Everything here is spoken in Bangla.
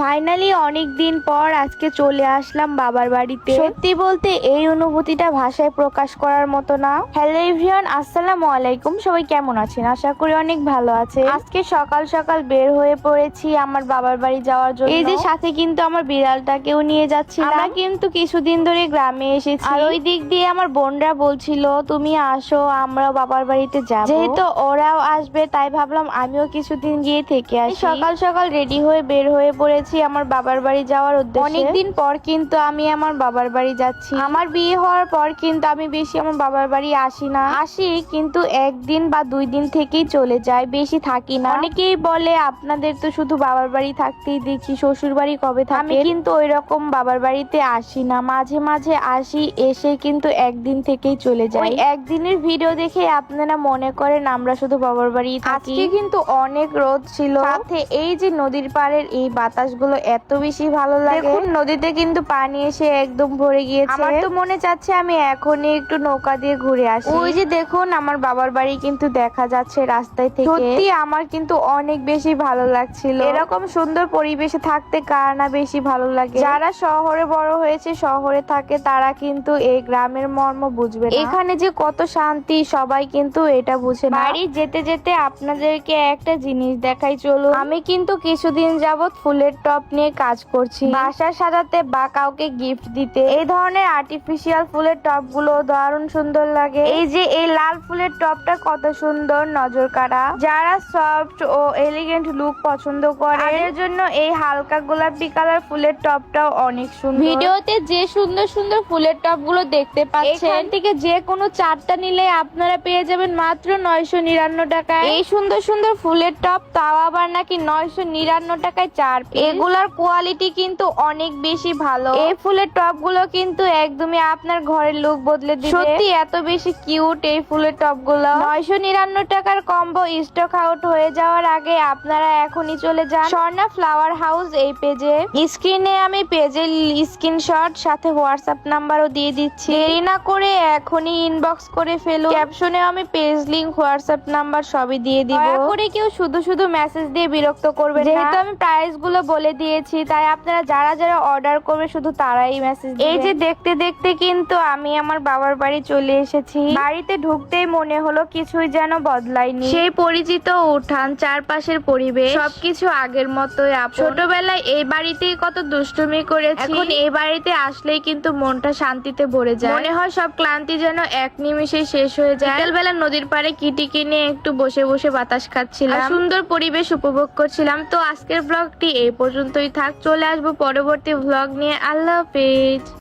ফাইনালি অনেক দিন পর আজকে চলে আসলাম বাবার বাড়িতে। সত্যি বলতে এই অনুভূতিটা ভাষায় প্রকাশ করার মতো না। হ্যালো এভরিওয়ান, আসসালামু আলাইকুম। সবাই কেমন আছেন? আশা করি অনেক ভালো আছে। আজকে সকাল সকাল বের হয়ে পড়েছি আমার বাবার বাড়ি যাওয়ার জন্য। এই যে সাথে কিন্তু আমার বিড়ালটাকেও নিয়ে যাচ্ছি। আমরা কিন্তু কিছুদিন ধরে গ্রামে এসেছি, আর ওই দিক দিয়ে আমার বোনরা বলছিল তুমি আসো, আমরাও বাবার বাড়িতে যাব। যেহেতু ওরাও আসবে তাই ভাবলাম আমিও কিছুদিন গিয়ে থেকে আসি। সকাল সকাল রেডি হয়ে বের হয়ে পড়েছি আমার বাবার বাড়ি যাওয়ার উদ্দেশ্যে। অনেকদিন পর কিন্তু আমি আমার বাবার বাড়ি যাচ্ছি। আমার বিয়ে হওয়ার পর কিন্তু আমি বেশি আমার বাবার বাড়ি আসি না। আসি কিন্তু একদিন বা 2 দিন থেকেই চলে যাই, বেশি থাকি না। অনেকেই বলে আপনাদের তো শুধু বাবার বাড়ি থাকতেই দেখি, শ্বশুর বাড়ি কবে থাকে? আমি কিন্তু ওই রকম বাবার বাড়িতে আসি না, মাঝে মাঝে আসি, এসে কিন্তু একদিন থেকেই চলে যাই। ওই একদিনের ভিডিও দেখে আপনারা মনে করেন আমরা শুধু বাবার বাড়ি থাকি। আজকে কিন্তু অনেক রোদ ছিল, সাথে এই যে নদীর পাড়ের এই বাতাসগুলো এত বেশি ভালো লাগে। দেখুন নদীতে কিন্তু পানি এসে একদম ভরে গিয়েছে। আমার তো মনে চাচ্ছে আমি এখনই একটু নৌকা দিয়ে ঘুরে আসি। ওই যে দেখুন আমার বাবার বাড়ি কিন্তু দেখা যাচ্ছে রাস্তায় থেকে। সত্যি আমার কিন্তু অনেক বেশি ভালো লাগছিল। এরকম সুন্দর পরিবেশে থাকতে কার না বেশি ভালো লাগে। যারা শহরে বড় হয়েছে, শহরে থাকে, তারা কিন্তু এই গ্রামের মর্ম বুঝবে না। এখানে যে কত শান্তি সবাই কিন্তু এটা বুঝে না। বাড়ি যেতে যেতে আপনাদেরকে একটা জিনিস দেখাই চলুন। আমি কিন্তু কিছুদিন যাবত ফুলের টপ নিয়ে কাজ করছি, বাসা সাজাতে বা কাউকে গিফট দিতে। এই ধরনের আর্টিফিশিয়াল ফুলের টপ গুলো দারুণ সুন্দর লাগে। এই যে এই লাল ফুলের টপটা কত সুন্দর, নজর কাড়া। যারা সফট ও এলিগেন্ট লুক পছন্দ করে তাদের জন্য এই হালকা গোলাপি কালার ফুলের টপটাও অনেক সুন্দর। ভিডিওতে যে সুন্দর সুন্দর ফুলের টপ গুলো দেখতে পাচ্ছেন, এখান থেকে যে কোনো 4টা নিলে আপনারা পেয়ে যাবেন মাত্র 999 টাকায়। এই সুন্দর সুন্দর ফুলের টপ, তাও আবার নাকি 999 টাকায় 4 পিস। এগুলার কোয়ালিটি কিন্তু অনেক বেশি ভালো। এই ফুলের টপ গুলো কিন্তু একদমই আপনার ঘরের লুক বদলে দিবে। সত্যি এত বেশি কিউট এই ফুলের টপ গুলো। 999 টাকার কম্বো স্টক আউট হয়ে যাওয়ার আগে আপনারা এখনই চলে যান স্বর্ণা ফ্লাওয়ার হাউস এই পেজে। স্ক্রিনে আমি পেজের স্ক্রিনশট সাথে হোয়াটসঅ্যাপ নাম্বারও দিয়ে দিচ্ছি। দেরি না করে এখনই ইনবক্স করে ফেলুন। ক্যাপশনে আমি পেজ লিংক, হোয়াটসঅ্যাপ নাম্বার সবই দিয়ে দিব। দয়া করে কেউ শুধু শুধু মেসেজ দিয়ে বিরক্ত করবেন না। যেহেতু আমি প্রাইস গুলো বলে দিয়েছি, তাই আপনারা যারা যারা অর্ডার করবে শুধু তারাই মেসেজ দিবেন। এই যে দেখতে দেখতে কিন্তু আমি আমার বাবার বাড়ি চলে এসেছি। বাড়িতে ঢুকতেই মনে হলো কিছুই যেন বদলায়নি। সেই পরিচিত উঠান, চারপাশের পরিবেশ সবকিছু আগের মতোই। ছোটবেলায় এই বাড়িতেই কত দুষ্টুমি করেছি, এখন এই বাড়িতে আসলেই কিন্তু মনটা শান্তিতে ভরে যায়। মনে হয় সব ক্লান্তি যেন এক নিমিষে শেষ হয়ে যায়। বিকেলবেলা নদীর পাড়ে কিটিকে নিয়ে একটু বসে বসে বাতাস খাচ্ছিলাম, সুন্দর পরিবেশ উপভোগ করছিলাম। তো আজকের ব্লগটি এই পর্যন্তই থাক, চলে আসবো পরবর্তী ব্লগ নিয়ে। আল্লাহ হাফেজ।